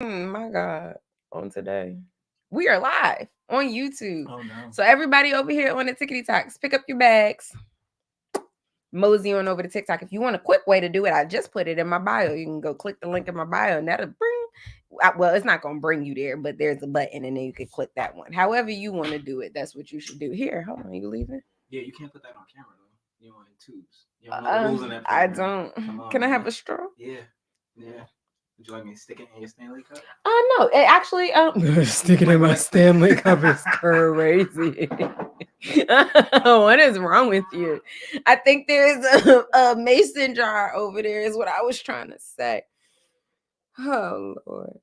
My God. On today. We are live on YouTube. Oh no. So everybody over here on the Tickety Talks, pick up your bags. Mosey on over to TikTok. If you want a quick way to do it, I just put it in my bio. You can go click the link in my bio and that'll bring, well, it's not going to bring you there, but there's a button and then you can click that one. However you want to do it, that's what you should do. Here, hold on, you leaving? Yeah, you can't put that on camera though. You on tubes. You don't know the rules in that program. I don't. Come on, Can I have man. a straw? Yeah. Yeah. Would you like me to stick it in your Stanley cup? No, it actually stick it in my Stanley cup is crazy. What is wrong with you? I think there's a mason jar over there is what I was trying to say. Oh Lord.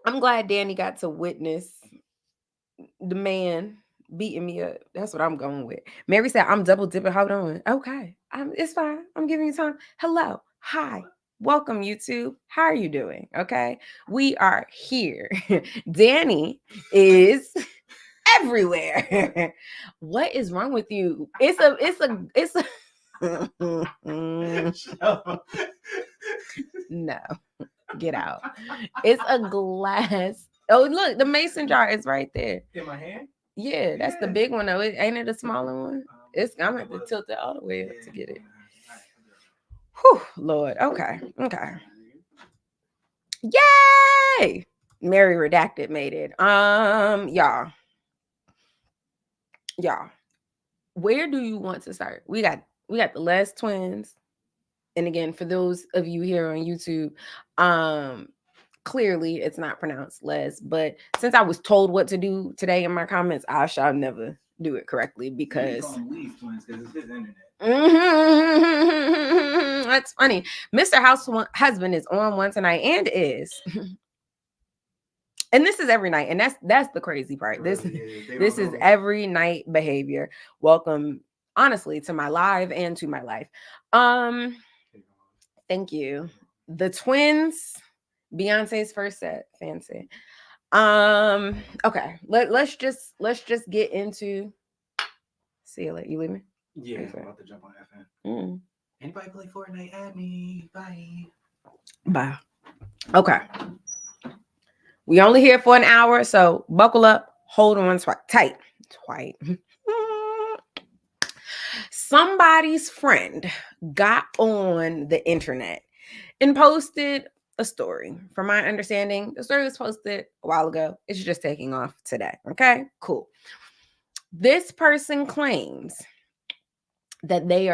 I'm glad Danny got to witness the man beating me up. That's what I'm going with. Mary said, I'm double dipping. Hold on. Okay. It's fine. I'm giving you time. Hello. Hi. Welcome, YouTube. How are you doing? Okay. We are here. Danny is everywhere. What is wrong with you? It's a no. Get out. It's a glass. Oh, look, the mason jar is right there. In my hand? Yeah, that's the big one though. Ain't it a smaller one? I'm gonna have to tilt it all the way up to get it. Whew, Lord. Okay. Okay. Yay! Mary Redacted made it. Y'all. Where do you want to start? We got the Les twins. And again, for those of you here on YouTube, clearly it's not pronounced Les, but since I was told what to do today in my comments, I shall never do it correctly because twins because it's his internet. That's funny. Mr. Husband is on one tonight and is. And this is every night, and that's the crazy part. This is every night behavior. Welcome, honestly, to my live and to my life. Thank you. The twins, Beyonce's first set, fancy. Okay, let's just get into. See you later. You leaving? Yeah, I'm about to jump on FN. Anybody play Fortnite? Add me. Bye. Okay. We only here for an hour, so buckle up, hold on tight. Somebody's friend got on the internet and posted a story. From my understanding, the story was posted a while ago. It's just taking off today. Okay, cool. This person claims that they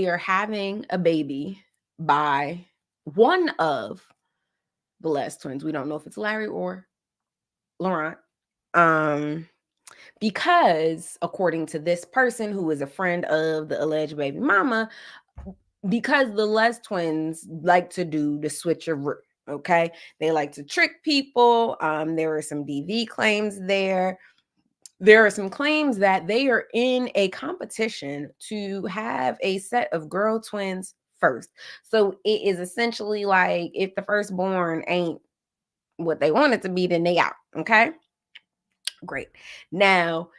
are having a baby by one of the Les twins. We don't know if it's Larry or Laurent. Because according to this person who is a friend of the alleged baby mama, because the Les twins like to do the switcheroo, okay? They like to trick people. There are some DV claims there. There are some claims that they are in a competition to have a set of girl twins first. So it is essentially like if the firstborn ain't what they want it to be, then they out, okay? Great. Now,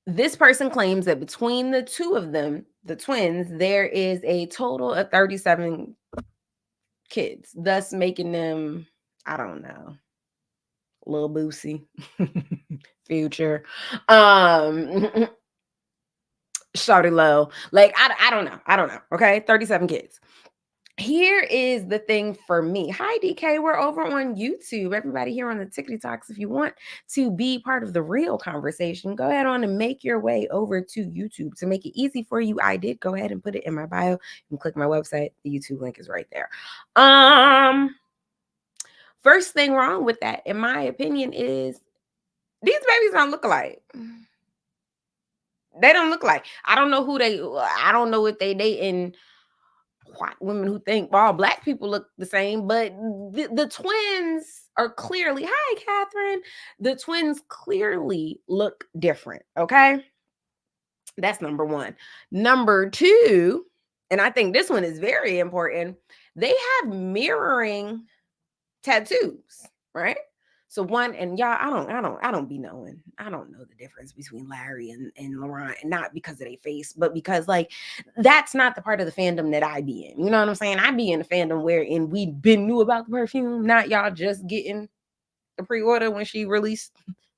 this person claims that between the two of them, the twins, there is a total of 37 kids, thus making them, I don't know, Lil Boosie, Future, Shawty Low. Like, I don't know. Okay, 37 kids. Here is the thing for me. Hi, DK. We're over on YouTube. Everybody here on the Tickety Talks. If you want to be part of the real conversation, go ahead on and make your way over to YouTube. To make it easy for you, I did go ahead and put it in my bio. You can click my website. The YouTube link is right there. First thing wrong with that, in my opinion, is these babies don't look alike. They don't look like. I don't know if they dating white women who think all black people look the same, but the twins are clearly, hi Catherine, the twins clearly look different. Okay, that's number one. Number two, and I think this one is very important, they have mirroring tattoos, right? So one, and y'all, I don't be knowing. I don't know the difference between Larry and Laurent, and not because of their face, but because like that's not the part of the fandom that I be in. You know what I'm saying? I be in the fandom wherein we been knew about the perfume, not y'all just getting the pre-order when she released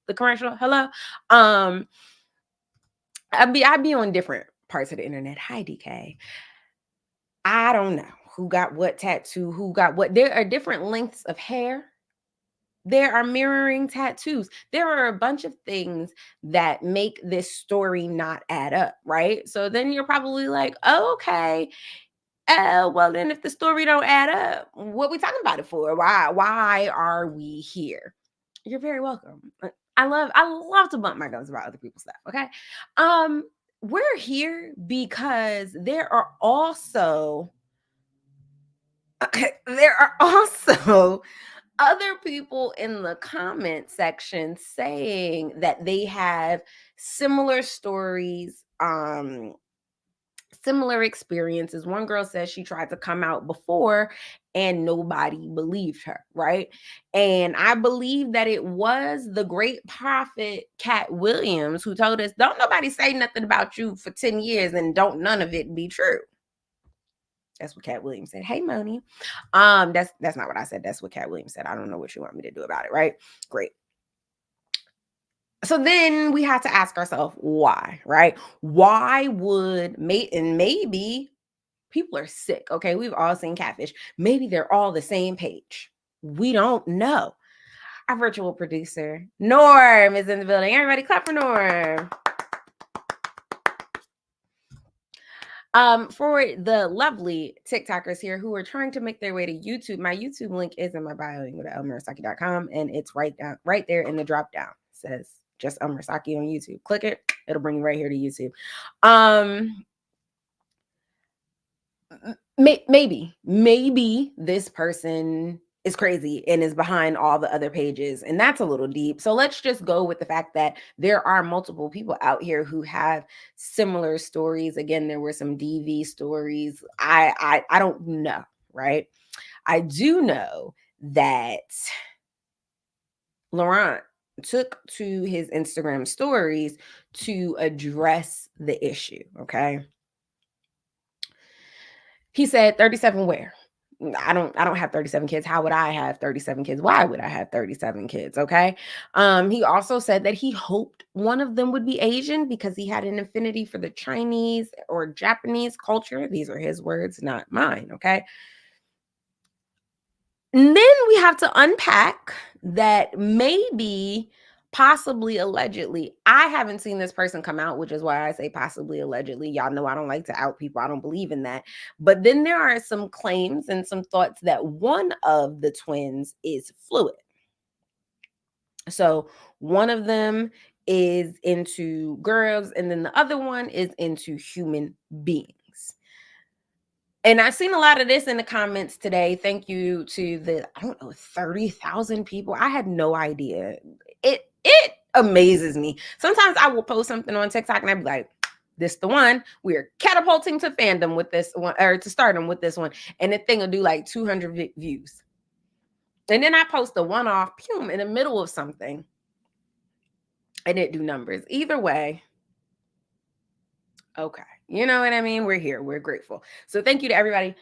the commercial. Hello. I be on different parts of the internet. Hi, DK. I don't know who got what tattoo, who got what. There are different lengths of hair. There are mirroring tattoos. There are a bunch of things that make this story not add up, right? So then you're probably like, oh, okay. Well, then if the story don't add up, what we talking about it for? Why are we here? You're very welcome. I love to bump my gums about other people's stuff. Okay. We're here because there are also other people in the comment section saying that they have similar stories, similar experiences. One girl says she tried to come out before and nobody believed her, right? And I believe that it was the great prophet Cat Williams who told us, don't nobody say nothing about you for 10 years and don't none of it be true. That's what Cat Williams said. Hey, Moni. That's not what I said. That's what Cat Williams said. I don't know what you want me to do about it, right? Great. So then we have to ask ourselves why, right? Why would maybe people are sick. Okay, we've all seen catfish. Maybe they're all the same page. We don't know. Our virtual producer, Norm, is in the building. Everybody clap for Norm. For the lovely TikTokers here who are trying to make their way to YouTube, my YouTube link is in my bio. You go to elmerasaki.com and it's right there in the drop down. It says just Elmerasaki on YouTube. Click it, it'll bring you right here to YouTube. Maybe this person is crazy and is behind all the other pages, and that's a little deep. So let's just go with the fact that there are multiple people out here who have similar stories. Again, there were some DV stories. I don't know, right? I do know that Laurent took to his Instagram stories to address the issue, okay? He said 37 where? I don't have 37 kids. How would I have 37 kids? Why would I have 37 kids? Okay. He also said that he hoped one of them would be Asian because he had an affinity for the Chinese or Japanese culture. These are his words, not mine. Okay. And then we have to unpack that maybe, possibly, allegedly. I haven't seen this person come out, which is why I say possibly, allegedly. Y'all know I don't like to out people. I don't believe in that. But then there are some claims and some thoughts that one of the twins is fluid. So one of them is into girls, and then the other one is into human beings. And I've seen a lot of this in the comments today. Thank you to the, 30,000 people. I had no idea. It amazes me. Sometimes I will post something on TikTok and I'd be like, this the one. We're catapulting to fandom with this one, or to stardom with this one. And the thing will do like 200 views. And then I post the one off, in the middle of something. And it do numbers. Either way, okay. You know what I mean? We're here. We're grateful. So thank you to everybody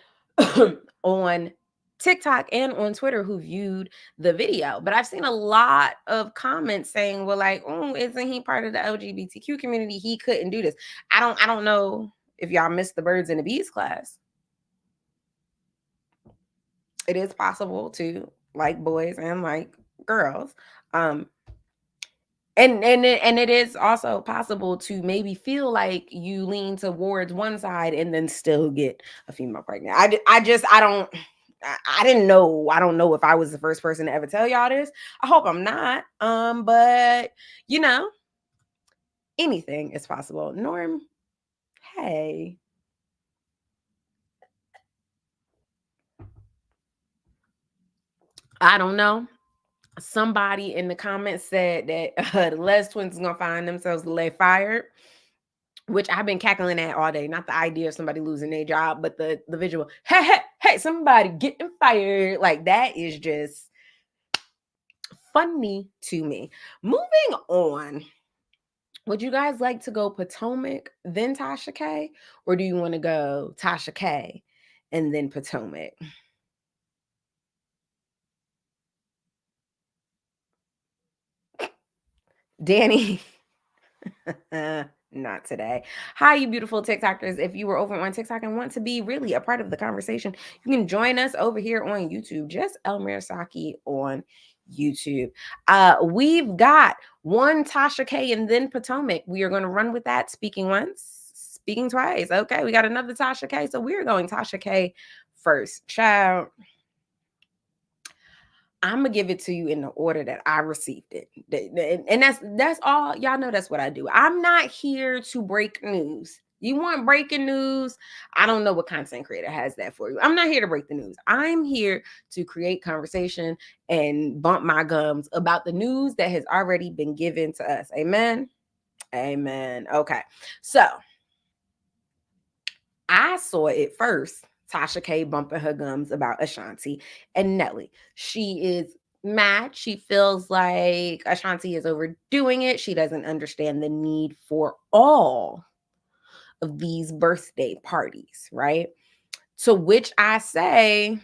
on TikTok and on Twitter who viewed the video. But I've seen a lot of comments saying, well, like, oh, isn't he part of the LGBTQ community? He couldn't do this. I don't know if y'all missed the birds and the bees class. It is possible to like boys and like girls. And it is also possible to maybe feel like you lean towards one side and then still get a female pregnant. I didn't know. I don't know if I was the first person to ever tell y'all this. I hope I'm not. But you know, anything is possible. Norm, hey. I don't know. Somebody in the comments said that the Les twins is gonna find themselves fired, which I've been cackling at all day. Not the idea of somebody losing their job, but the visual. Hey, somebody getting fired. Like that is just funny to me. Moving on. Would you guys like to go Potomac, then Tasha K? Or do you want to go Tasha K and then Potomac? Danny. Not today. Hi, you beautiful TikTokers. If you were over on TikTok and want to be really a part of the conversation, you can join us over here on YouTube. Just Elmer Saki on YouTube. We've got one Tasha K and then Potomac. We are going to run with that. Speaking once, speaking twice. Okay, we got another Tasha K. So we're going Tasha K first. Child. I'm gonna give it to you in the order that I received it, and that's all. Y'all know that's what I do. I'm not here to break news. You want breaking news? I don't know what content creator has that for you. I'm not here to break the news. I'm here to create conversation and bump my gums about the news that has already been given to us. Amen. Amen. Okay, so I saw it first. Tasha K bumping her gums about Ashanti and Nelly. She is mad. She feels like Ashanti is overdoing it. She doesn't understand the need for all of these birthday parties, right? To which I say,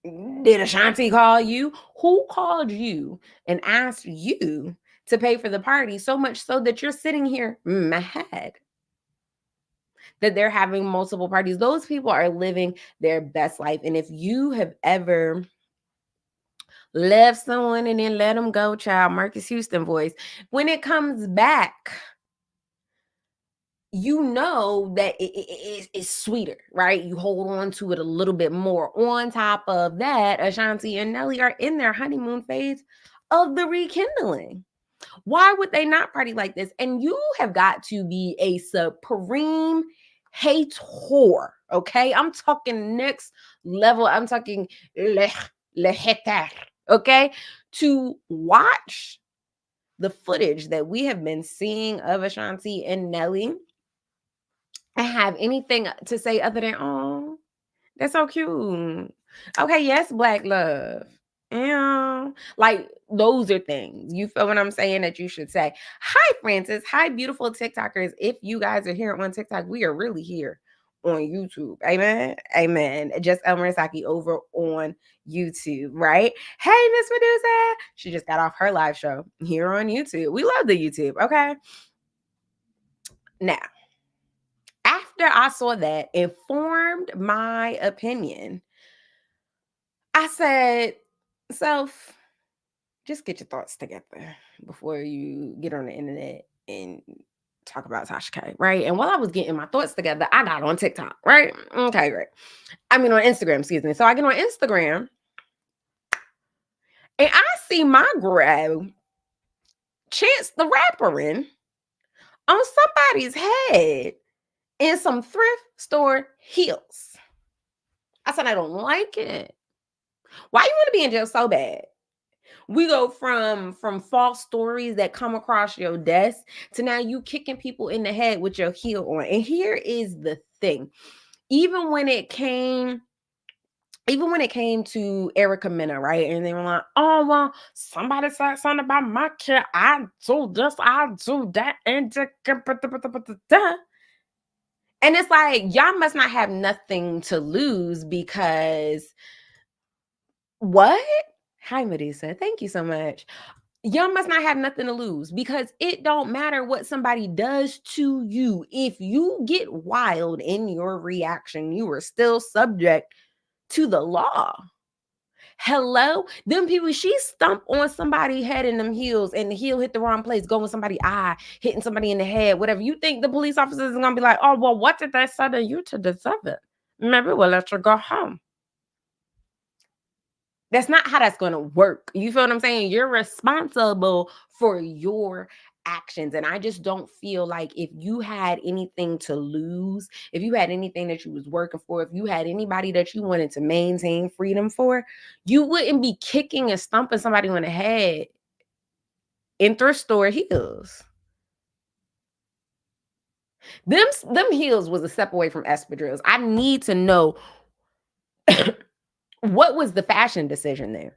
did Ashanti call you? Who called you and asked you to pay for the party so much so that you're sitting here mad that they're having multiple parties? Those people are living their best life. And if you have ever left someone and then let them go, child, Marcus Houston voice, when it comes back, you know that it's sweeter, right? You hold on to it a little bit more. On top of that, Ashanti and Nelly are in their honeymoon phase of the rekindling. Why would they not party like this? And you have got to be a supreme hater, okay? I'm talking next level. I'm talking leheter, okay? To watch the footage that we have been seeing of Ashanti and Nelly and have anything to say other than, oh, that's so cute. Okay, yes, Black love. Yeah, like those are things. You feel what I'm saying that you should say. Hi, Francis. Hi, beautiful TikTokers. If you guys are here on TikTok, we are really here on YouTube. Amen. Amen. Just Elmer Saki over on YouTube, right? Hey, Miss Medusa. She just got off her live show here on YouTube. We love the YouTube. Okay. Now, after I saw that, it formed my opinion. I said, self, just get your thoughts together before you get on the internet and talk about Tasha K, right? And while I was getting my thoughts together, I got on TikTok, right? Okay, great. I mean on Instagram, excuse me. So I get on Instagram and I see my grab Chance the Rapper in on somebody's head in some thrift store heels. I said, I don't like it. Why you want to be in jail so bad? We go from false stories that come across your desk to now you kicking people in the head with your heel on. And here is the thing. Even when it came to Erica Mena, right? And they were like, oh, well, somebody said something about my kid. I do this, I do that. And it's like, y'all must not have nothing to lose because what? Hi, Medusa. Thank you so much. Y'all must not have nothing to lose because it don't matter what somebody does to you. If you get wild in your reaction, you are still subject to the law. Hello? Them people, she stumped on somebody's head in them heels and the heel hit the wrong place, going somebody's eye, hitting somebody in the head, whatever. You think the police officers are going to be like, oh, well, what did they say to you to deserve it? Maybe we'll let you go home. That's not how that's going to work. You feel what I'm saying? You're responsible for your actions. And I just don't feel like if you had anything to lose, if you had anything that you was working for, if you had anybody that you wanted to maintain freedom for, you wouldn't be kicking and stumping somebody on the head in thrift store heels. Them heels was a step away from espadrilles. I need to know what was the fashion decision there?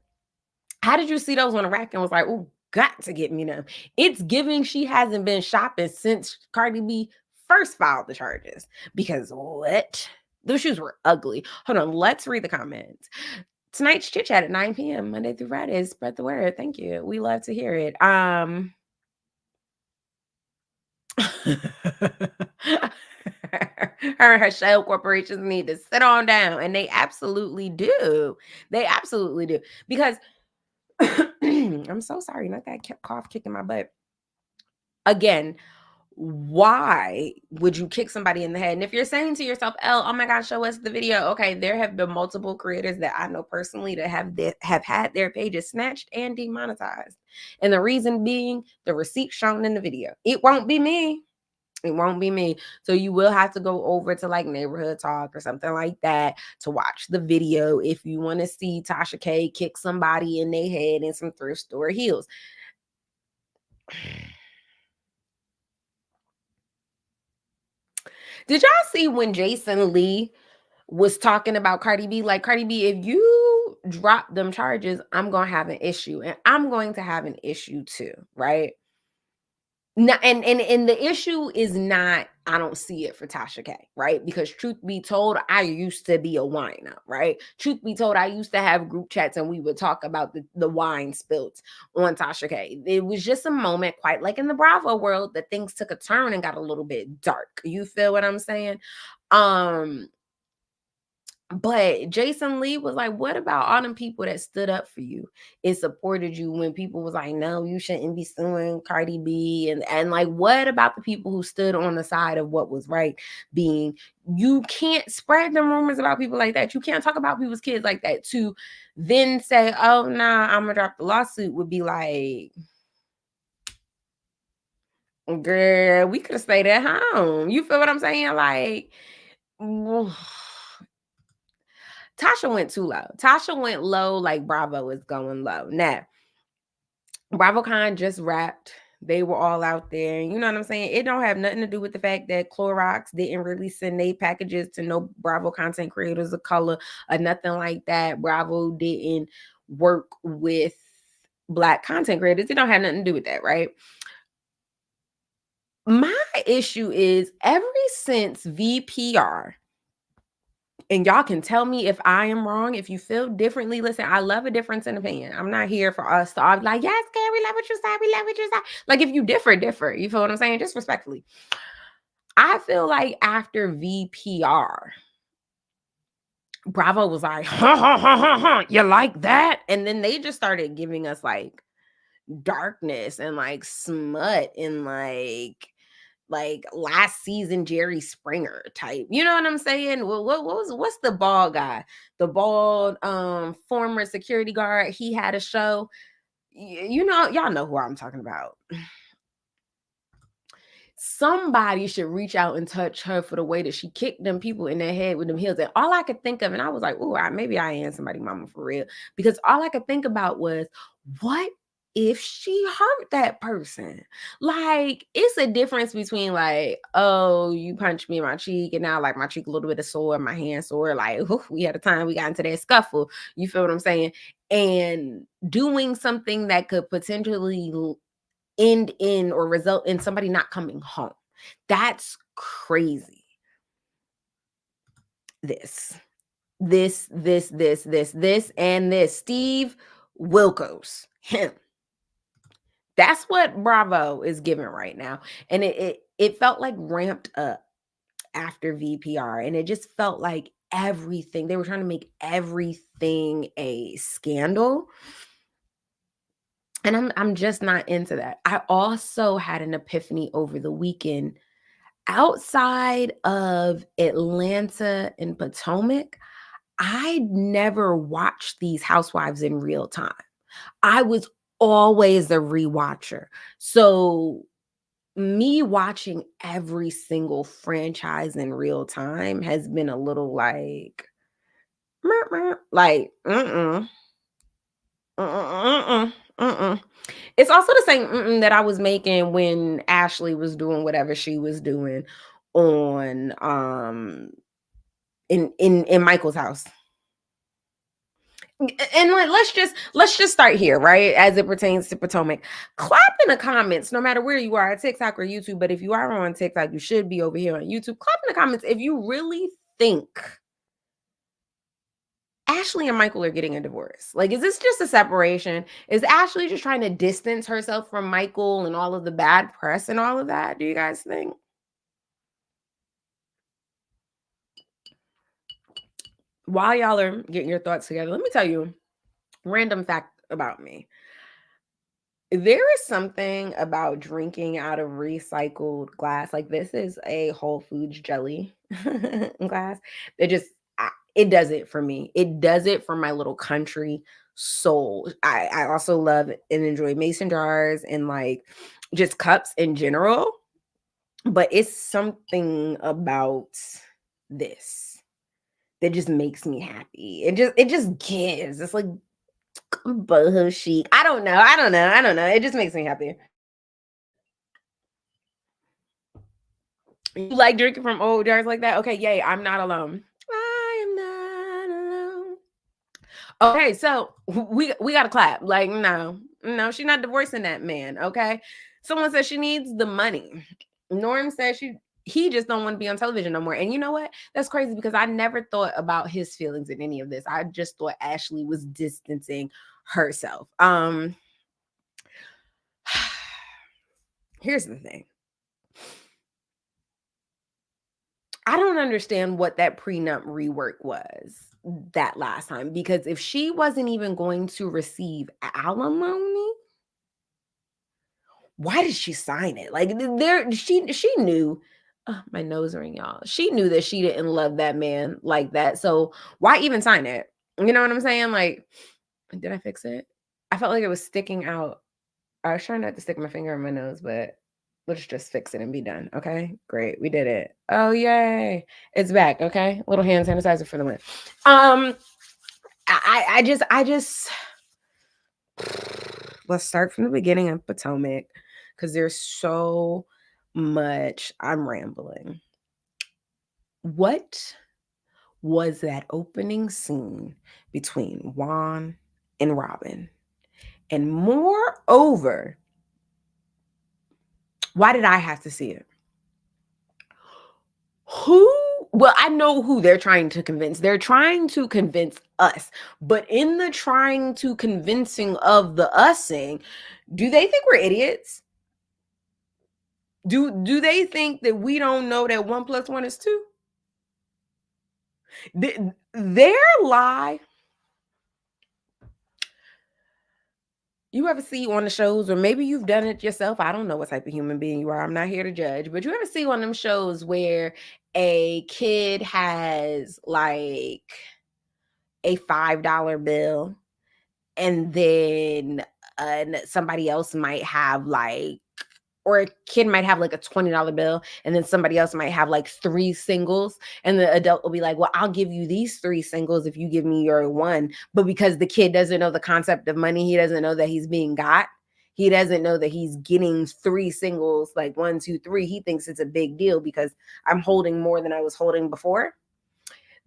How did you see those on the rack and was like, oh, got to get me them? It's giving she hasn't been shopping since Cardi B first filed the charges. Because what? Those shoes were ugly. Hold on, let's read the comments. Tonight's chit chat at 9 p.m. Monday through Friday. Spread the word. Thank you. We love to hear it. Her and her shell corporations need to sit on down, and they absolutely do. They absolutely do. Because I'm so sorry, not that cough kicking my butt. Again, why would you kick somebody in the head? And if you're saying to yourself, oh my gosh, show us the video. Okay, there have been multiple creators that I know personally that have had their pages snatched and demonetized. And the reason being the receipt shown in the video. It won't be me. It won't be me. So you will have to go over to like Neighborhood Talk or something like that to watch the video if you want to see Tasha K kick somebody in their head in some thrift store heels. Did y'all see when Jason Lee was talking about Cardi B? Like, Cardi B, if you drop them charges, I'm going to have an issue. And I'm going to have an issue too, right? No, and the issue is not, I don't see it for Tasha K, right? Because truth be told, I used to be a whiner, right? Truth be told, I used to have group chats and we would talk about the wine spills on Tasha K. It was just a moment, quite like in the Bravo world, that things took a turn and got a little bit dark. You feel what I'm saying? But Jason Lee was like, what about all them people that stood up for you and supported you when people was like, no, you shouldn't be suing Cardi B? And like, what about the people who stood on the side of what was right? Being, you can't spread them rumors about people like that. You can't talk about people's kids like that. To then say, oh, nah, I'm going to drop the lawsuit would be like, girl, we could have stayed at home. You feel what I'm saying? Like, Tasha went too low. Tasha went low like Bravo is going low. Now, BravoCon just wrapped. They were all out there. You know what I'm saying? It don't have nothing to do with the fact that Clorox didn't really send their packages to no Bravo content creators of color or nothing like that. Bravo didn't work with Black content creators. It don't have nothing to do with that, right? My issue is ever since VPR, and y'all can tell me if I am wrong. If you feel differently, listen, I love a difference in opinion. I'm not here for us to all be like, yes, Gary, we love what you said. We love what you said. Like, if you differ. You feel what I'm saying? Just respectfully. I feel like after VPR, Bravo was like, you like that? And then they just started giving us like darkness and like smut and like last season Jerry Springer type. You know what I'm saying? Well, what's the bald guy? The bald former security guard. He had a show. You know, y'all know who I'm talking about. Somebody should reach out and touch her for the way that she kicked them people in their head with them heels. And all I could think of, and I was like, oh, maybe I am somebody mama for real. Because all I could think about was, what if she hurt that person? Like, it's a difference between like, oh, you punched me in my cheek and now like my cheek a little bit of sore, my hand sore. Like, we had a time we got into that scuffle. You feel what I'm saying? And doing something that could potentially end in or result in somebody not coming home. That's crazy. This, and this. Steve Wilkos, him. That's what Bravo is giving right now. And it felt like ramped up after VPR. And it just felt like everything, they were trying to make everything a scandal. And I'm just not into that. I also had an epiphany over the weekend. Outside of Atlanta and Potomac, I never watched these housewives in real time. I was always a rewatcher. So me watching every single franchise in real time has been a little like, like, It's also the same that I was making when Ashley was doing whatever she was doing on in Michael's house. And like, let's just start here, right? As it pertains to Potomac. Clap in the comments, no matter where you are, TikTok or YouTube. But if you are on TikTok, you should be over here on YouTube. Clap in the comments if you really think Ashley and Michael are getting a divorce. Like, is this just a separation? Is Ashley just trying to distance herself from Michael and all of the bad press and all of that? Do you guys think? While y'all are getting your thoughts together, let me tell you random fact about me. There is something about drinking out of recycled glass. Like, this is a Whole Foods jelly glass. It just, it does it for me. It does it for my little country soul. I also love and enjoy mason jars and like just cups in general. But it's something about this that just makes me happy. It just gives. It's like boho chic. I don't know. It just makes me happy. You like drinking from old jars like that? Okay, yay, I'm not alone. I am not alone. Okay, so we gotta clap. Like, no, she's not divorcing that man. Okay. Someone says she needs the money. Norm says he just don't want to be on television no more. And you know what? That's crazy because I never thought about his feelings in any of this. I just thought Ashley was distancing herself. Here's the thing. I don't understand what that prenup rework was that last time, because if she wasn't even going to receive alimony, why did she sign it? Like, she knew. My nose ring, y'all. She knew that she didn't love that man like that. So why even sign it? You know what I'm saying? Like, did I fix it? I felt like it was sticking out. I was trying not to stick my finger in my nose, but let's just fix it and be done. Okay, great. We did it. Oh, yay. It's back. Okay. Little hand sanitizer for the win. I just let's start from the beginning of Potomac because there's so much. I'm rambling. What was that opening scene between Juan and Robin? And moreover, why did I have to see it? Well, I know who they're trying to convince. They're trying to convince us. But in the trying to convincing of the using, do they think we're idiots? Do they think that we don't know that 1 + 1 is 2? Their lie. You ever see on the shows, or maybe you've done it yourself. I don't know what type of human being you are. I'm not here to judge. But you ever see one of them shows where a kid has like a $5 bill, and then somebody else might have like, or a kid might have like a $20 bill, and then somebody else might have like 3 singles, and the adult will be like, well, I'll give you these 3 singles if you give me your one. But because the kid doesn't know the concept of money, he doesn't know that he's being got. He doesn't know that he's getting 3 singles, like 1, 2, 3. He thinks it's a big deal because I'm holding more than I was holding before.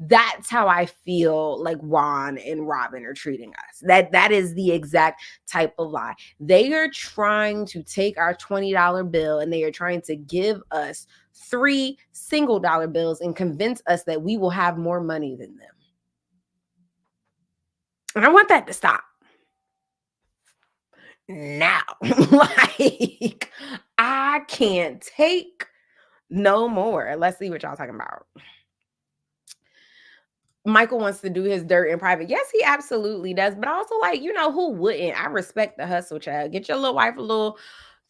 That's how I feel like Juan and Robin are treating us. That is the exact type of lie. They are trying to take our $20 bill and they are trying to give us 3 single dollar bills and convince us that we will have more money than them. And I want that to stop now. Like, I can't take no more. Let's see what y'all talking about. Michael wants to do his dirt in private. Yes, he absolutely does. But also, like, who wouldn't? I respect the hustle, child. Get your little wife a little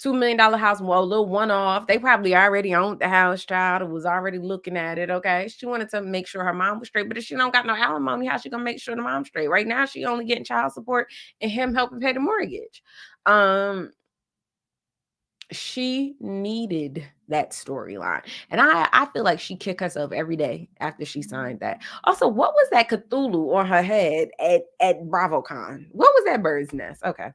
$2 million house, well, a little one-off. They probably already owned the house, child, and was already looking at it. Okay. She wanted to make sure her mom was straight. But if she don't got no alimony, how she gonna make sure the mom's straight? Right now, she only getting child support and him helping pay the mortgage. She needed that storyline. And I feel like she kicked herself every day after she signed that. Also, what was that Cthulhu on her head at BravoCon? What was that bird's nest? Okay.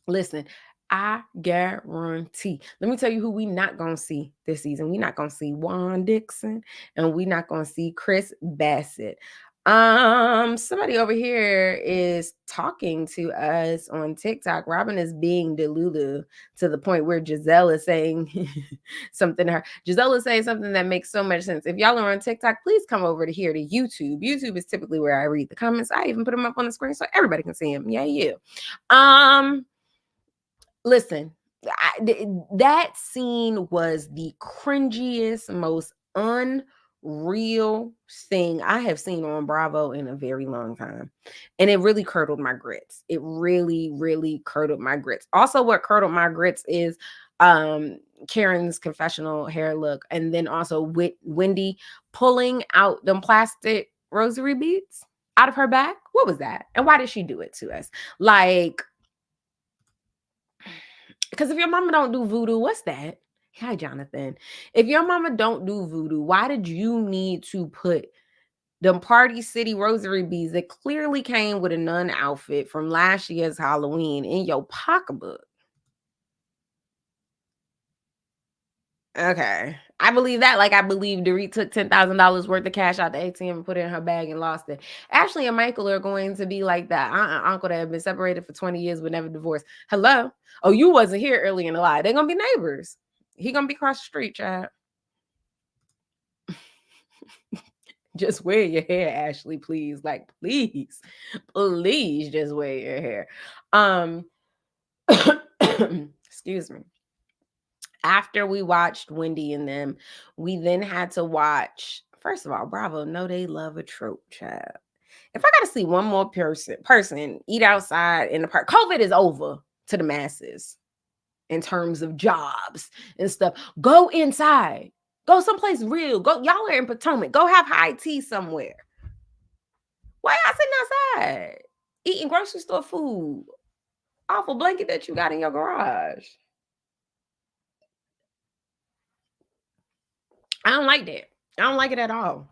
Listen, I guarantee. Let me tell you who we not gonna see this season. We not gonna see Juan Dixon, and we not gonna see Chris Bassett. Somebody over here is talking to us on TikTok. Robin is being Delulu to the point where Giselle is saying something to her. Giselle is saying something that makes so much sense. If y'all are on TikTok, please come over to here to YouTube. YouTube is typically where I read the comments. I even put them up on the screen so everybody can see them. Yeah, you. Listen, that scene was the cringiest, most unreal thing I have seen on Bravo in a very long time. And it really curdled my grits. It really, really curdled my grits. Also, what curdled my grits is Karen's confessional hair look. And then also Wendy pulling out them plastic rosary beads out of her back. What was that? And why did she do it to us? Like, because if your mama don't do voodoo, what's that? Hi, Jonathan. If your mama don't do voodoo, why did you need to put them Party City rosary beads that clearly came with a nun outfit from last year's Halloween in your pocketbook? Okay. I believe that. Like, I believe Dorit took $10,000 worth of cash out the ATM and put it in her bag and lost it. Ashley and Michael are going to be like that uncle that have been separated for 20 years but never divorced. Hello? Oh, you wasn't here early in the lie. They're going to be neighbors. He going to be across the street, child. Just wear your hair, Ashley, please. Like, please just wear your hair. Excuse me. After we watched Wendy and them, we then had to watch, first of all, Bravo, know they love a trope, child. If I got to see one more person eat outside in the park, COVID is over to the masses in terms of jobs and stuff. Go inside. Go someplace real. Go, y'all are in Potomac. Go have high tea somewhere. Why y'all sitting outside? Eating grocery store food off a blanket that you got in your garage. I don't like that. I don't like it at all.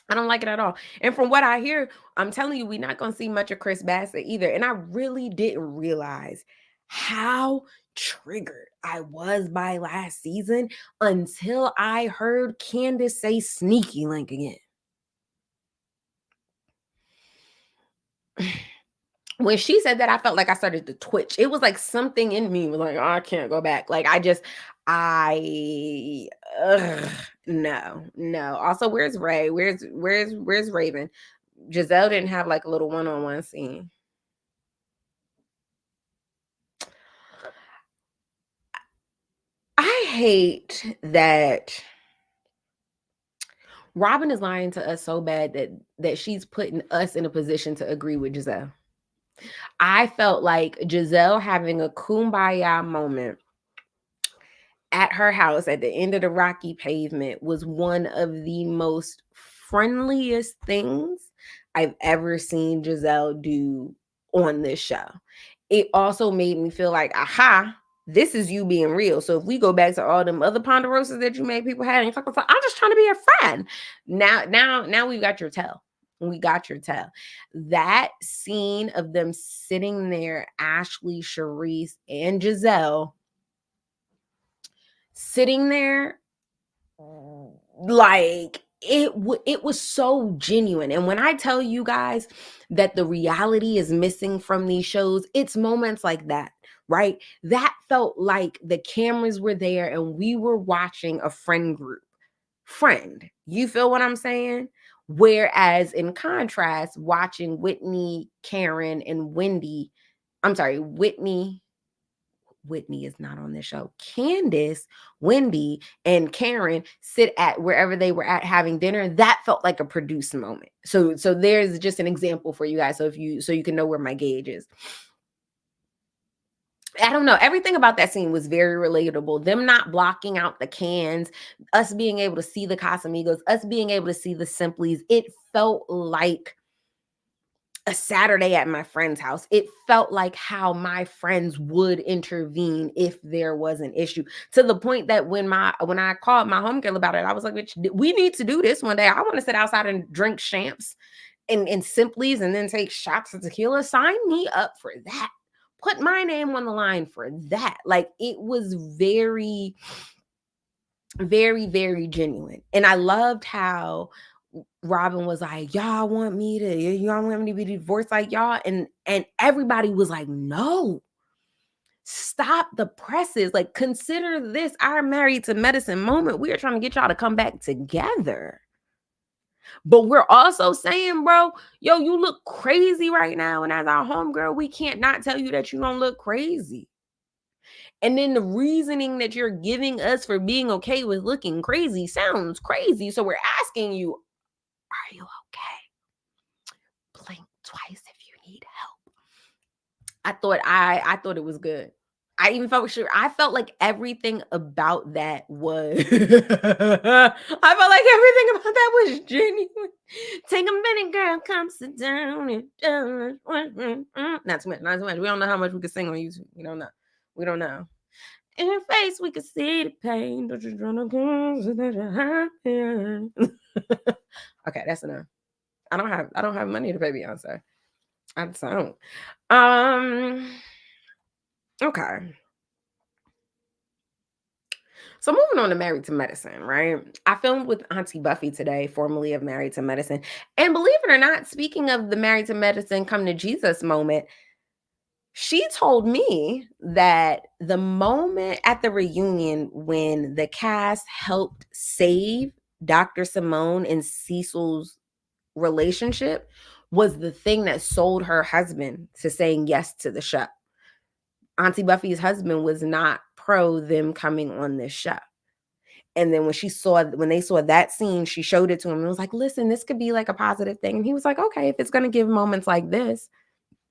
I don't like it at all. And from what I hear, I'm telling you, we're not going to see much of Chris Bassett either. And I really didn't realize how triggered I was by last season until I heard Candace say sneaky link again. When she said that, I felt like I started to twitch. It was like something in me was like, oh, I can't go back. Like, no. Also, where's Ray? Where's Raven? Giselle didn't have like a little one-on-one scene. I hate that Robin is lying to us so bad that she's putting us in a position to agree with Giselle. I felt like Giselle having a kumbaya moment at her house at the end of the rocky pavement was one of the most friendliest things I've ever seen Giselle do on this show. It also made me feel like, aha, this is you being real. So if we go back to all them other ponderosas that you made people have, and you're like, I'm just trying to be a friend. Now we've got your tell. We got your tell. That scene of them sitting there, Ashley, Charisse, and Giselle sitting there, like it was so genuine. And when I tell you guys that the reality is missing from these shows, it's moments like that, right? That felt like the cameras were there and we were watching a friend group. You feel what I'm saying? Whereas in contrast, watching Whitney, Karen, and Wendy, Whitney is not on this show. Candace, Wendy, and Karen sit at wherever they were at having dinner. That felt like a produced moment. So there's just an example for you guys. So you can know where my gauge is. I don't know. Everything about that scene was very relatable. Them not blocking out the cans, us being able to see the Casamigos, us being able to see the Simplies. It felt like a Saturday at my friend's house. It felt like how my friends would intervene if there was an issue, to the point that when I called my homegirl about it, I was like, bitch, we need to do this one day. I want to sit outside and drink champs and Simplies and then take shots of tequila. Sign me up for that. Put my name on the line for that. Like, it was very, very, very genuine. And I loved how Robin was like, y'all want me to be divorced like y'all? And everybody was like, no. Stop the presses. Like, consider this our Married to Medicine moment. We are trying to get y'all to come back together. But we're also saying, bro, yo, you look crazy right now. And as our homegirl, we can't not tell you that you don't look crazy. And then the reasoning that you're giving us for being okay with looking crazy sounds crazy. So we're asking you, are you okay? Blink twice if you need help. I thought it was good. I even felt sure. I felt like everything about that was. I felt like everything about that was genuine. Take a minute, girl. Come sit down and not too much. Not too much. We don't know how much we can sing on YouTube. We don't know. We don't know. In your face, we can see the pain. Don't you trying to go so that you're happy? Okay, that's enough. I don't have money to pay Beyonce. I don't. Okay. So moving on to Married to Medicine, right? I filmed with Auntie Buffy today, formerly of Married to Medicine. And believe it or not, speaking of the Married to Medicine come to Jesus moment, she told me that the moment at the reunion when the cast helped save Dr. Simone and Cecil's relationship was the thing that sold her husband to saying yes to the show. Auntie Buffy's husband was not pro them coming on this show. And then when they saw that scene, she showed it to him and was like, listen, this could be like a positive thing. And he was like, okay, if it's going to give moments like this,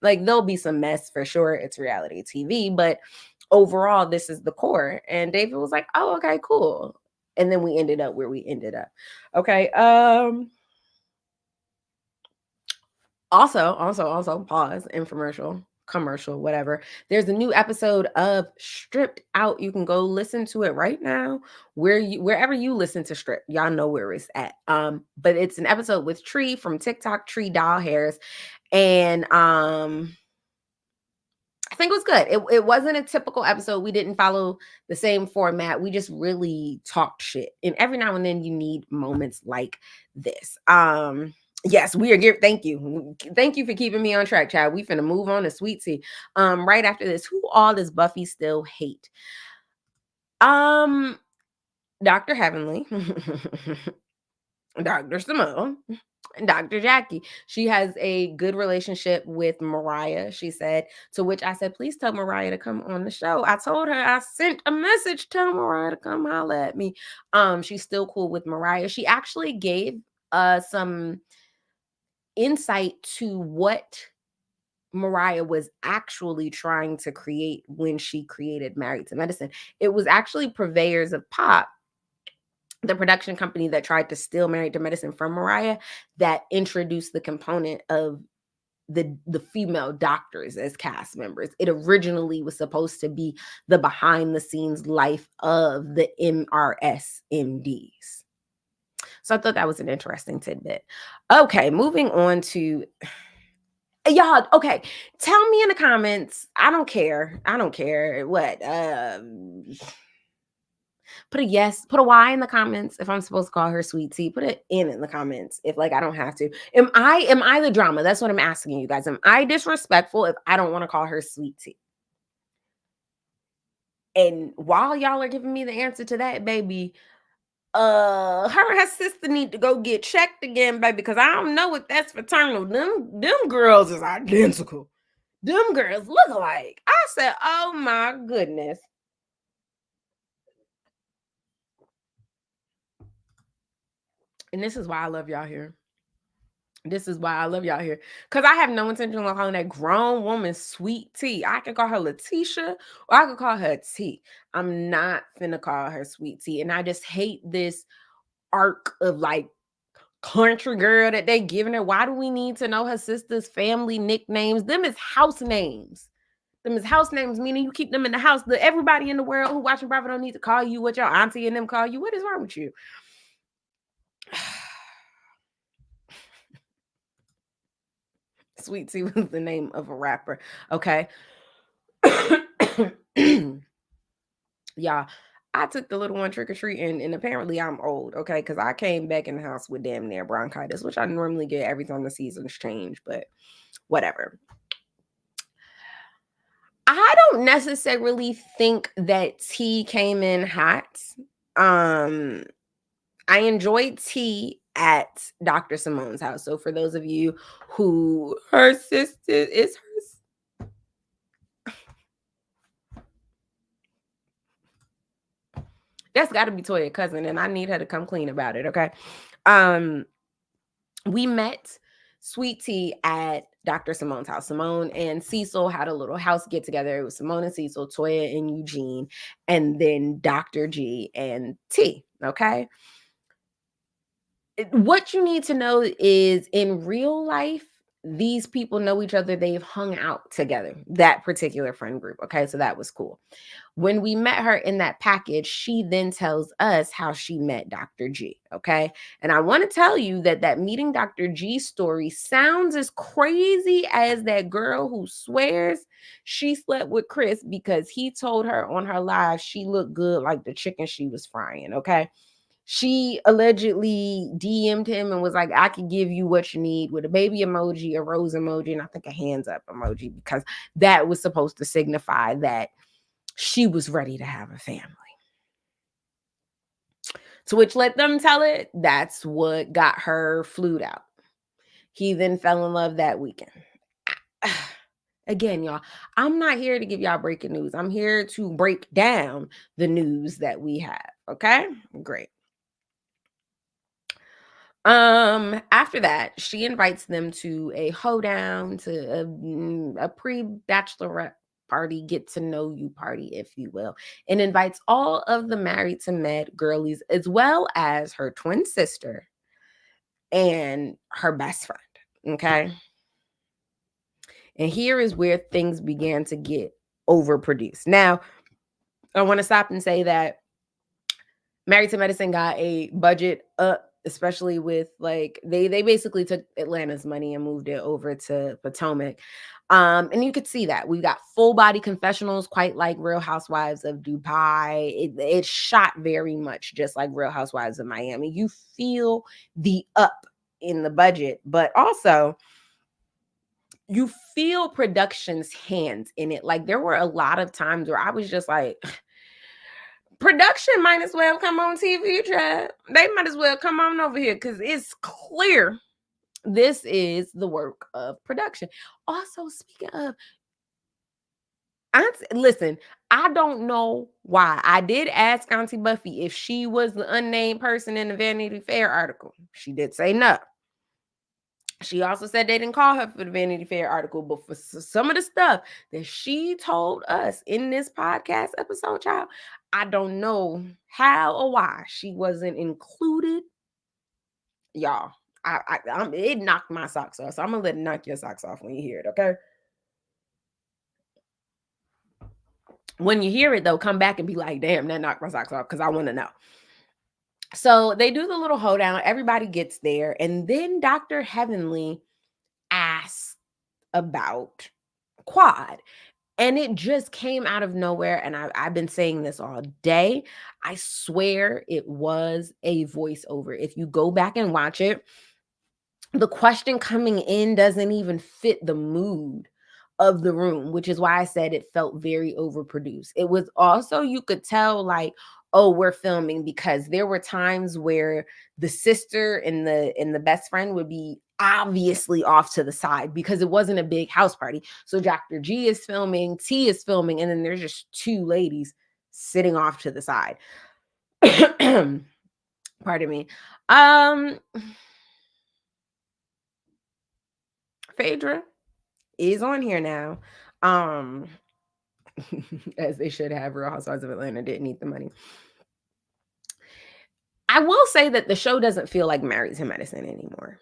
like there'll be some mess for sure. It's reality TV, but overall, this is the core. And David was like, oh, okay, cool. And then we ended up where we ended up. Okay. Also, pause, infomercial, commercial, whatever. There's a new episode of Stripped Out. You can go listen to it right now. Wherever you listen to Strip, y'all know where it's at. But it's an episode with Tree from TikTok, Tree Doll Hairs. And I think it was good. It wasn't a typical episode. We didn't follow the same format. We just really talked shit. And every now and then you need moments like this. Yes, we are here. Thank you. Thank you for keeping me on track, child. We finna move on to Sweet Tea. Right after this, who all does Buffy still hate? Dr. Heavenly, Dr. Simone, and Dr. Jackie. She has a good relationship with Mariah, she said, to which I said, please tell Mariah to come on the show. I told her, I sent a message, tell Mariah to come holler at me. She's still cool with Mariah. She actually gave some insight to what Mariah was actually trying to create when she created Married to Medicine. It was actually Purveyors of Pop, the production company that tried to steal Married to Medicine from Mariah, that introduced the component of the female doctors as cast members. It originally was supposed to be the behind the scenes life of the MRS MDs. So I thought that was an interesting tidbit. Okay, moving on to y'all. Okay, tell me in the comments. I don't care what put a yes, put a Y in the comments if I'm supposed to call her Sweet Tea. Put an N in the comments if like I don't have to. Am I the drama? That's what I'm asking you guys. Am I disrespectful if I don't want to call her Sweet Tea? And while y'all are giving me the answer to that, baby, her and her sister need to go get checked again, baby, because I don't know if that's fraternal. Them girls is identical. Them girls look alike. I said, oh my goodness. And this is why I love y'all here. This is why I love y'all here. Because I have no intention of calling that grown woman Sweet Tea. I could call her Letitia or I could call her T. I'm not finna call her Sweet Tea. And I just hate this arc of like country girl that they giving her. Why do we need to know her sister's family nicknames? Them is house names. Them is house names, meaning you keep them in the house. Everybody in the world who watching Bravo don't need to call you what your auntie and them call you. What is wrong with you? Sweet Tea was the name of a rapper. Okay. Yeah. I took the little one trick-or-treating, and apparently I'm old, okay? Because I came back in the house with damn near bronchitis, which I normally get every time the seasons change, but whatever. I don't necessarily think that tea came in hot. Um, I enjoyed tea at Dr. Simone's house. So for those of you who her sister is hers. That's got to be Toya's cousin, and I need her to come clean about it, okay? We met Sweet Tea at Dr. Simone's house. Simone and Cecil had a little house get together. It was Simone and Cecil, Toya and Eugene, and then Dr. G and T, okay? What you need to know is in real life, these people know each other. They've hung out together, that particular friend group. Okay, so that was cool. When we met her in that package, she then tells us how she met Dr. G. Okay, and I want to tell you that that meeting Dr. G story sounds as crazy as that girl who swears she slept with Chris because he told her on her live she looked good like the chicken she was frying. Okay, she allegedly DM'd him and was like, I can give you what you need with a baby emoji, a rose emoji, and I think a hands up emoji, because that was supposed to signify that she was ready to have a family. To which, let them tell it, that's what got her flued out. He then fell in love that weekend. Again, y'all, I'm not here to give y'all breaking news. I'm here to break down the news that we have. Okay, great. After that, she invites them to a hoedown, to a pre-bachelorette party, get to know you party, if you will, and invites all of the Married to Med girlies, as well as her twin sister and her best friend. Okay. And here is where things began to get overproduced. Now, I want to stop and say that Married to Medicine got a budget up, especially with like they basically took Atlanta's money and moved it over to Potomac. And you could see that we've got full body confessionals, quite like Real Housewives of Dubai. It's shot very much just like Real Housewives of Miami. You feel the up in the budget, but also you feel production's hands in it. Like there were a lot of times where I was just like, production might as well come on TV, Chad. They might as well come on over here because it's clear this is the work of production. Also, speaking of, listen, I don't know why. I did ask Auntie Buffy if she was the unnamed person in the Vanity Fair article. She did say no. She also said they didn't call her for the Vanity Fair article, but for some of the stuff that she told us in this podcast episode, child, I don't know how or why she wasn't included. Y'all, it knocked my socks off. So I'm gonna let it knock your socks off when you hear it, okay? When you hear it though, come back and be like, damn, that knocked my socks off, because I want to know. So they do the little hoedown, everybody gets there, and then Dr. Heavenly asks about Quad. And it just came out of nowhere. And I've been saying this all day. I swear it was a voiceover. If you go back and watch it, the question coming in doesn't even fit the mood of the room, which is why I said it felt very overproduced. It was also, you could tell like, oh, we're filming, because there were times where the sister and the best friend would be obviously off to the side because it wasn't a big house party. So Dr. G is filming, T is filming, and then there's just two ladies sitting off to the side. Pardon me. Phaedra is on here now. As they should have. Real Housewives of Atlanta didn't need the money. I will say that the show doesn't feel like Married to Medicine anymore.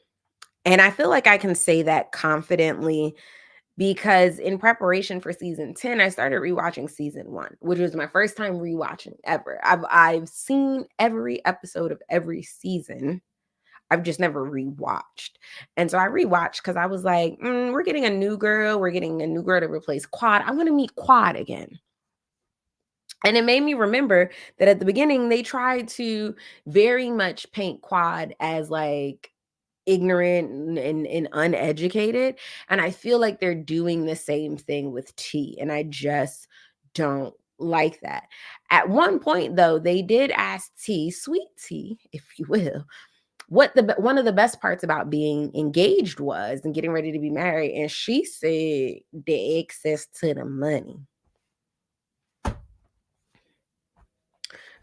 And I feel like I can say that confidently because in preparation for season 10, I started rewatching season 1, which was my first time rewatching ever. I've seen every episode of every season. I've just never rewatched. And so I rewatched because I was like, we're getting a new girl. We're getting a new girl to replace Quad. I want to meet Quad again. And it made me remember that at the beginning, they tried to very much paint Quad as like ignorant and uneducated. And I feel like they're doing the same thing with T. And I just don't like that. At one point, though, they did ask T, sweet T, if you will, what the one of the best parts about being engaged was and getting ready to be married. And she said the access to the money.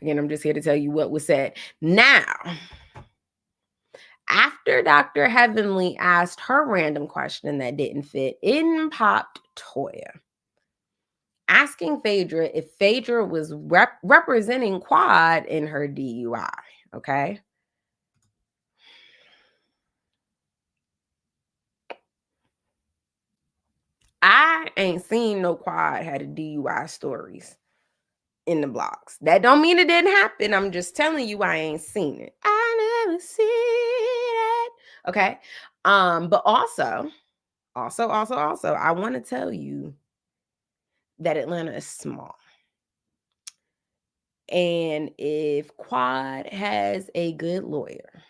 Again, I'm just here to tell you what was said. Now, after Dr. Heavenly asked her random question that didn't fit, in popped Toya, asking Phaedra if Phaedra was representing Quad in her DUI. Okay. I ain't seen no Quad had a DUI stories in the blogs. That don't mean it didn't happen. I'm just telling you I ain't seen it. I never seen it. Okay. But also, I want to tell you that Atlanta is small. And if Quad has a good lawyer,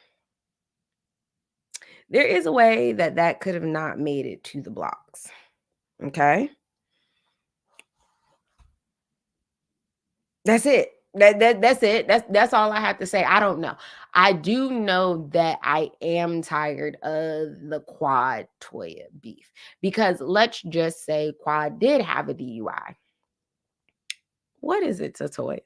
there is a way that that could have not made it to the blocks. Okay? That's it. That's it. That's all I have to say. I don't know. I do know that I am tired of the Quad Toya beef because let's just say Quad did have a DUI. What is it to Toya?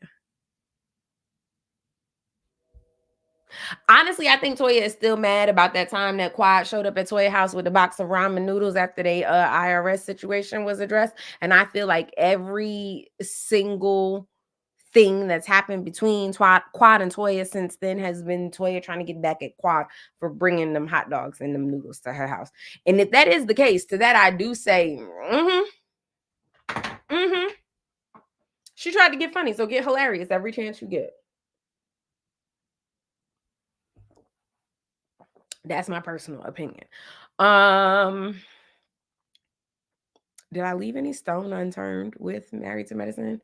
Honestly, I think Toya is still mad about that time that Quad showed up at Toya house with a box of ramen noodles after the IRS situation was addressed. And I feel like every single thing that's happened between Quad and Toya since then has been Toya trying to get back at Quad for bringing them hot dogs and them noodles to her house. And if that is the case, to that I do say, she tried to get funny, so get hilarious every chance you get. That's my personal opinion. Did I leave any stone unturned with Married to Medicine?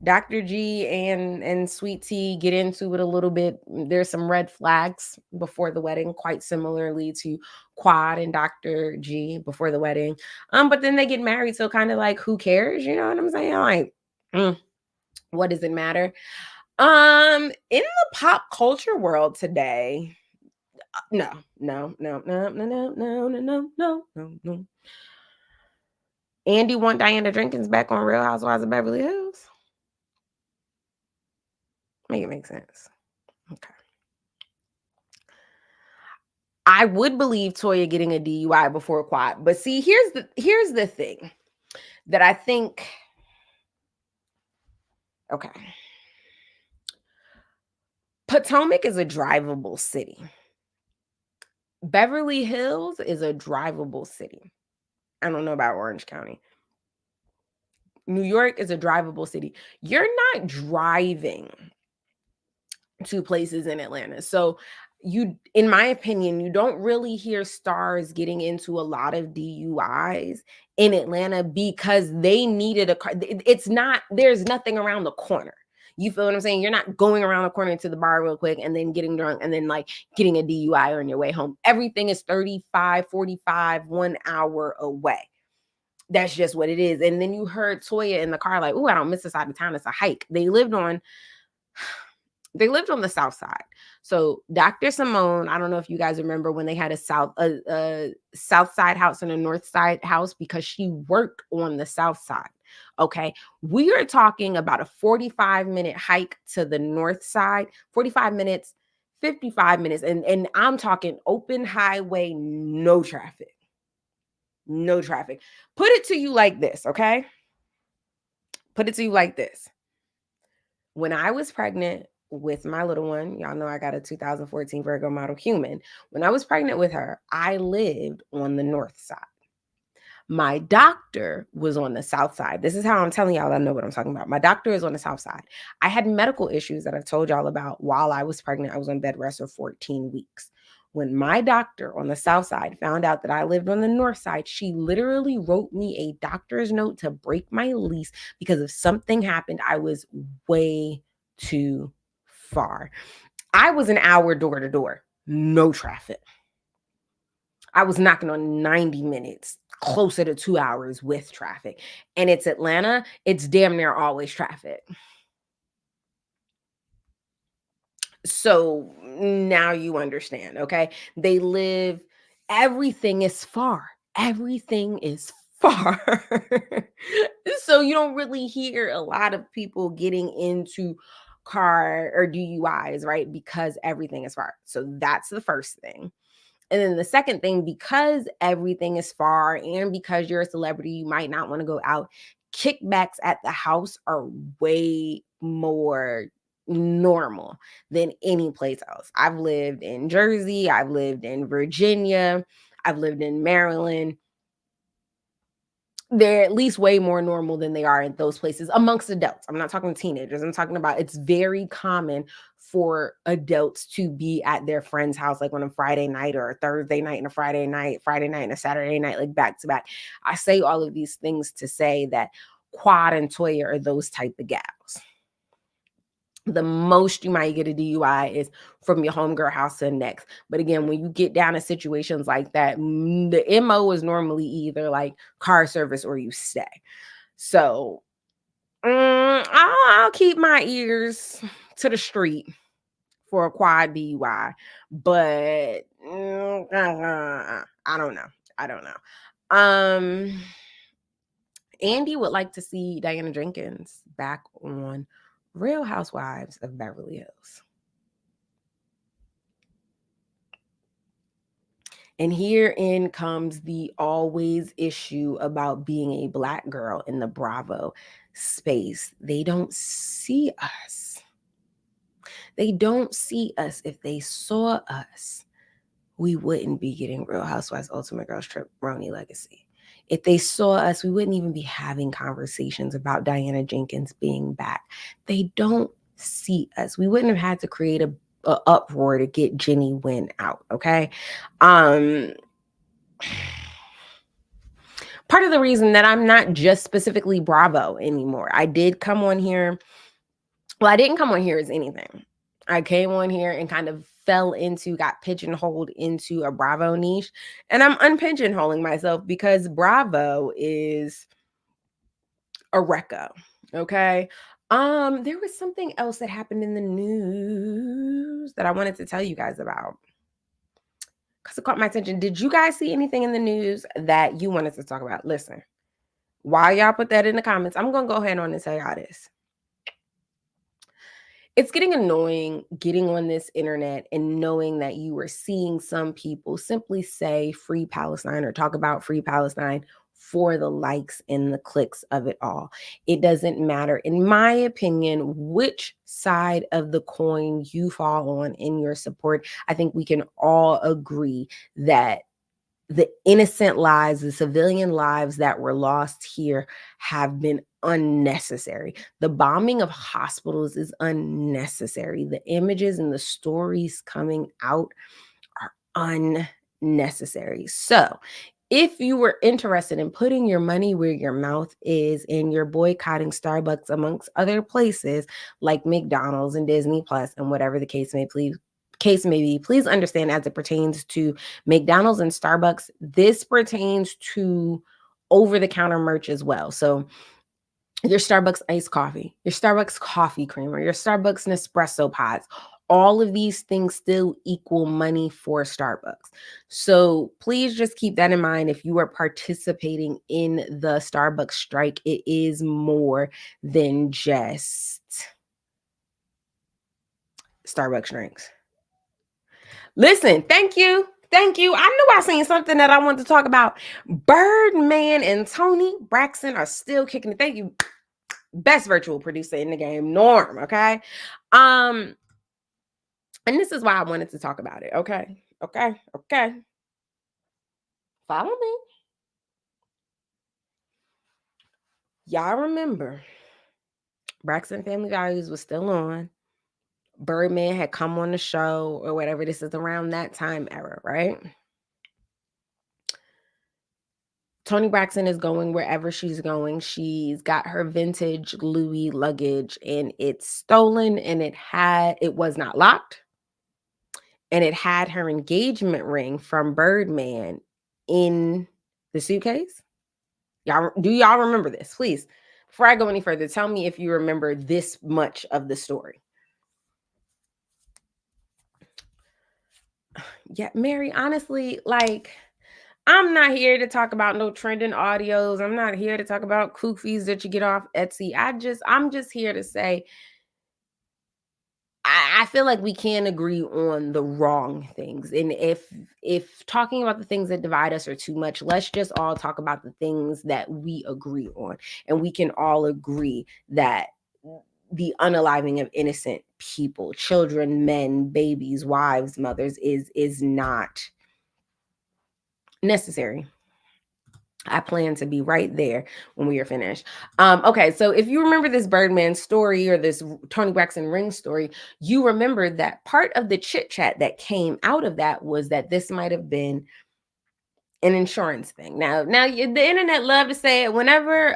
Dr. G and Sweet Tea get into it a little bit. There's some red flags before the wedding, quite similarly to Quad and Dr. G before the wedding. But then they get married, so kind of like, who cares? You know what I'm saying? Like, what does it matter? In the pop culture world today, no. Andy want Diana Jenkins back on Real Housewives of Beverly Hills? Make it make sense. Okay. I would believe Toya getting a DUI before Quad, but see, here's the thing that I think. Okay. Potomac is a drivable city. Beverly Hills is a drivable city. I don't know about Orange County. New York is a drivable city. You're not driving to places in Atlanta. So in my opinion, you don't really hear stars getting into a lot of DUIs in Atlanta because they needed a car. There's nothing around the corner. You feel what I'm saying? You're not going around the corner to the bar real quick and then getting drunk and then like getting a DUI on your way home. Everything is 35, 45, 1 hour away. That's just what it is. And then you heard Toya in the car like, "Ooh, I don't miss this side of town. It's a hike." They lived on the south side. So Dr. Simone, I don't know if you guys remember when they had a south side house and a north side house because she worked on the south side. Okay. We are talking about a 45-minute hike to the north side, 45 minutes, 55 minutes. And I'm talking open highway, no traffic. No traffic. Put it to you like this, okay? Put it to you like this. When I was pregnant with my little one, y'all know I got a 2014 Virgo model human. When I was pregnant with her, I lived on the north side. My doctor was on the south side. This is how I'm telling y'all I know what I'm talking about. My doctor is on the south side. I had medical issues that I've told y'all about while I was pregnant. I was on bed rest for 14 weeks. When my doctor on the south side found out that I lived on the north side, she literally wrote me a doctor's note to break my lease because if something happened, I was way too far. I was an hour door to door, no traffic. I was knocking on 90 minutes, closer to 2 hours with traffic. And it's Atlanta, it's damn near always traffic. So now you understand, okay? They live, everything is far. Everything is far. So you don't really hear a lot of people getting into car or DUIs, right? Because everything is far. So that's the first thing. And then the second thing, because everything is far and because you're a celebrity, you might not want to go out. Kickbacks at the house are way more normal than any place else. I've lived in Jersey, I've lived in Virginia, I've lived in Maryland. They're at least way more normal than they are in those places amongst adults. I'm not talking teenagers. I'm talking about it's very common for adults to be at their friend's house like on a Friday night or a Thursday night and a Friday night and a Saturday night, like back to back. I say all of these things to say that Quad and Toya are those type of gals. The most you might get a DUI is from your homegirl house to the next. But again, when you get down to situations like that, the MO is normally either like car service or you stay. So I'll keep my ears to the street for a quad DUI, but I don't know. I don't know. Andy would like to see Diana Jenkins back on Real Housewives of Beverly Hills. And herein comes the always issue about being a Black girl in the Bravo space. They don't see us. They don't see us. If they saw us, we wouldn't be getting Real Housewives Ultimate Girls Trip Roni Legacy. If they saw us, we wouldn't even be having conversations about Diana Jenkins being back. They don't see us. We wouldn't have had to create a uproar to get Jenny Wynn out, okay? Part of the reason that I'm not just specifically Bravo anymore, I did come on here. Well, I didn't come on here as anything. I came on here and kind of got pigeonholed into a Bravo niche. And I'm unpigeonholing myself because Bravo is a reco. Okay. There was something else that happened in the news that I wanted to tell you guys about because it caught my attention. Did you guys see anything in the news that you wanted to talk about? Listen, while y'all put that in the comments, I'm going to go ahead on and tell y'all this. It's getting annoying getting on this internet and knowing that you are seeing some people simply say free Palestine or talk about free Palestine for the likes and the clicks of it all. It doesn't matter, in my opinion, which side of the coin you fall on in your support. I think we can all agree that the innocent lives, the civilian lives that were lost here have been unnecessary. The bombing of hospitals is unnecessary. The images and the stories coming out are unnecessary. So, if you were interested in putting your money where your mouth is and you're boycotting Starbucks amongst other places like McDonald's and Disney Plus and whatever the case may be, please understand as it pertains to McDonald's and Starbucks, this pertains to over-the-counter merch as well. So your Starbucks iced coffee, your Starbucks coffee creamer, your Starbucks Nespresso pods, all of these things still equal money for Starbucks. So please just keep that in mind. If you are participating in the Starbucks strike, it is more than just Starbucks drinks. Listen, thank you. Thank you. I knew I seen something that I wanted to talk about. Birdman and Tony Braxton are still kicking it. Thank you. Best virtual producer in the game, Norm. Okay. And this is why I wanted to talk about it. Okay. Follow me. Y'all remember Braxton Family Values was still on Birdman had come on the show or whatever. This is around that time era, right? Toni Braxton is going wherever she's going. She's got her vintage Louis luggage and it's stolen, and it was not locked. And it had her engagement ring from Birdman in the suitcase. Do y'all remember this? Please, before I go any further, tell me if you remember this much of the story. Yeah, Mary, honestly, like, I'm not here to talk about no trending audios. I'm not here to talk about koofies that you get off Etsy. I'm just here to say, I feel like we can agree on the wrong things. And if talking about the things that divide us are too much, let's just all talk about the things that we agree on. And we can all agree that the unaliving of innocent people, children, men, babies, wives, mothers, is not necessary. I plan to be right there when we are finished. Okay, so if you remember this Birdman story or this Toni Braxton ring story, you remember that part of the chit chat that came out of that was that this might have been an insurance thing. Now the internet love to say it whenever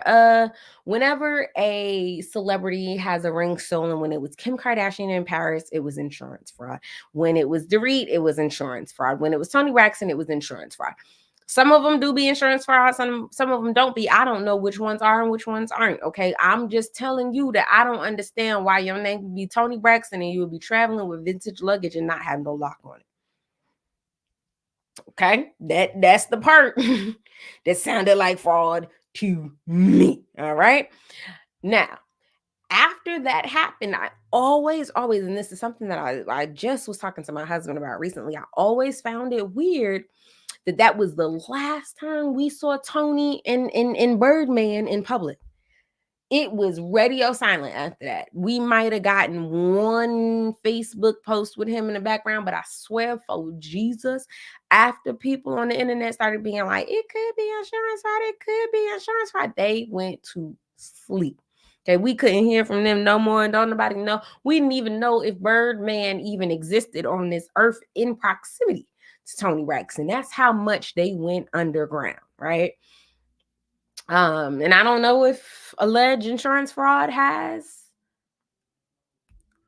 a celebrity has a ring stolen. When it was Kim Kardashian in Paris, it was insurance fraud. When it was Dorit, it was insurance fraud. When it was Toni Braxton, it was insurance fraud. Some of them do be insurance fraud. Some of them don't be. I don't know which ones are and which ones aren't. Okay, I'm just telling you that I don't understand why your name would be Toni Braxton and you would be traveling with vintage luggage and not have no lock on it. Okay, that's the part that sounded like fraud to me. All right. Now, after that happened, I always, and this is something that I just was talking to my husband about recently. I always found it weird that was the last time we saw Toni in Birdman in public. It was radio silent after that. We might have gotten one Facebook post with him in the background, but I swear for Jesus, after people on the internet started being like, it could be insurance fraud, it could be insurance fraud, they went to sleep. Okay, we couldn't hear from them no more, and don't nobody know. We didn't even know if Birdman even existed on this earth in proximity to Toni Braxton. That's how much they went underground, right? And I don't know if alleged insurance fraud has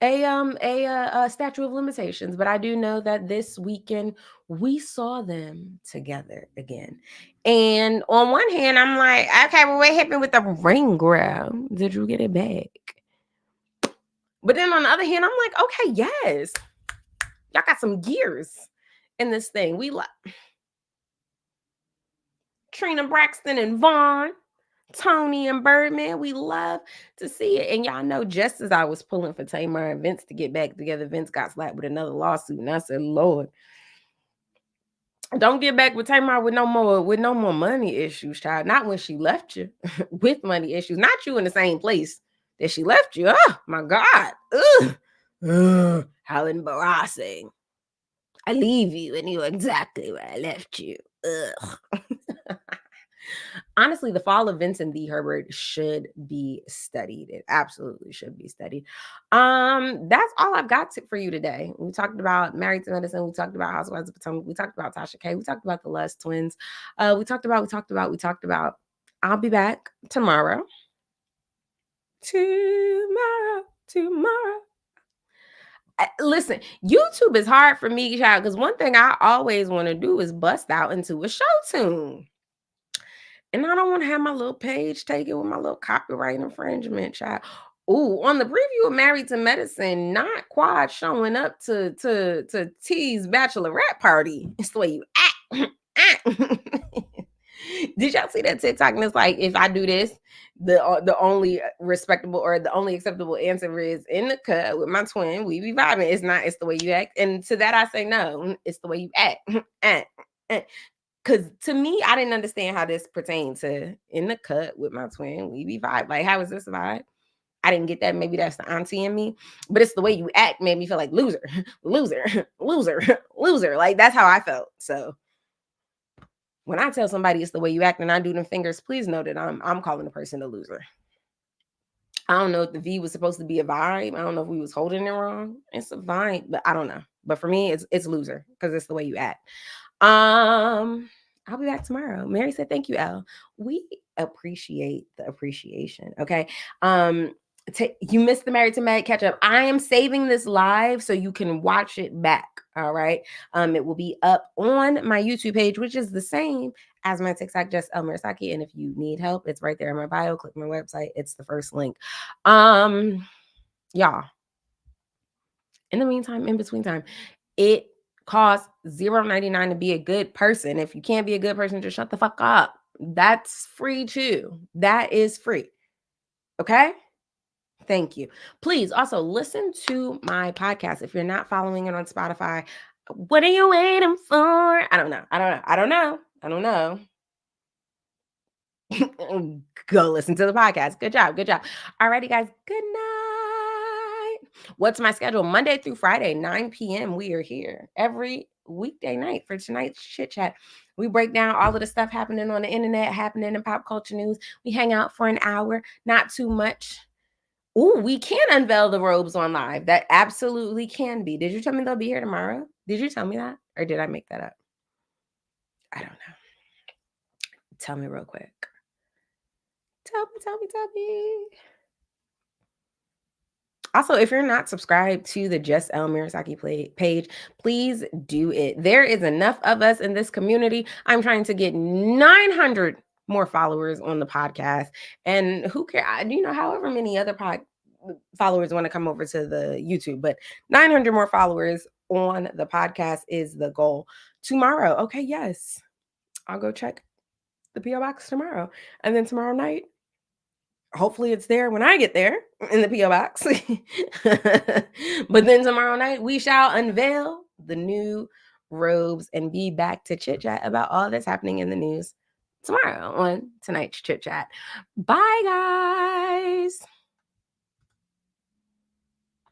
a statute of limitations, but I do know that this weekend we saw them together again. And on one hand, I'm like, okay, well, what happened with the ring grab? Did you get it back? But then on the other hand, I'm like, okay, yes, y'all got some gears in this thing. We like Trina Braxton and Vaughn, Toni and Birdman, we love to see it. And y'all know, just as I was pulling for Tamar and Vince to get back together, Vince got slapped with another lawsuit. And I said, Lord, don't get back with Tamar with no more money issues, child. Not when she left you with money issues. Not you in the same place that she left you. Oh my God. Ugh. How embarrassing. I leave you and you're exactly where I left you. Ugh. Honestly, the fall of Vincent D. Herbert should be studied. It absolutely should be studied. That's all I've got for you today. We talked about Married to Medicine. We talked about Housewives of Potomac. We talked about Tasha K. We talked about the Les twins. We talked about. I'll be back tomorrow. Listen, YouTube is hard for me, child, because one thing I always want to do is bust out into a show tune. And I don't want to have my little page taken with my little copyright infringement, child. Ooh, on the preview of Married to Medicine, not Quad showing up to T's bachelorette party. It's the way you act. Did y'all see that TikTok? And it's like, if I do this, the only respectable or the only acceptable answer is in the cut with my twin. We be vibing. It's not. It's the way you act. And to that, I say no. It's the way you act. Because to me, I didn't understand how this pertained to in the cut with my twin. We be vibe. Like, how is this a vibe? I didn't get that. Maybe that's the auntie in me. But it's the way you act made me feel like loser, loser, loser, loser. Like, that's how I felt. So when I tell somebody it's the way you act and I do them fingers, please know that I'm calling the person a loser. I don't know if the V was supposed to be a vibe. I don't know if we was holding it wrong. It's a vibe, but I don't know. But for me, it's loser because it's the way you act. I'll be back tomorrow. Mary said, thank you, Elle. We appreciate the appreciation. Okay. You missed the Married to Med catch up. I am saving this live so you can watch it back. All right. It will be up on my YouTube page, which is the same as my TikTok, just El Murasaki. And if you need help, it's right there in my bio. Click my website. It's the first link. Y'all. In the meantime, in between time, it costs $0.99 to be a good person. If you can't be a good person, just shut the fuck up. That's free too. That is free. Okay? Thank you. Please also listen to my podcast. If you're not following it on Spotify, what are you waiting for? I don't know. Go listen to the podcast. Good job. Alrighty, guys. Good night. What's my schedule? Monday through Friday, 9 p.m. We are here every weekday night for tonight's chit chat. We break down all of the stuff happening on the internet, happening in pop culture news. We hang out for an hour, not too much. Ooh, we can unveil the robes on live. That absolutely can be. Did you tell me they'll be here tomorrow? Did you tell me that? Or did I make that up? I don't know. Tell me real quick. Tell me. Also, if you're not subscribed to the Just El Murasaki page, please do it. There is enough of us in this community. I'm trying to get 900 more followers on the podcast. And who cares? However many other followers want to come over to the YouTube, but 900 more followers on the podcast is the goal. Tomorrow, okay, yes, I'll go check the P.O. box tomorrow. And then tomorrow night, hopefully it's there when I get there in the P.O. box. But then tomorrow night, we shall unveil the new robes and be back to chit chat about all that's happening in the news tomorrow on tonight's chit chat. Bye, guys.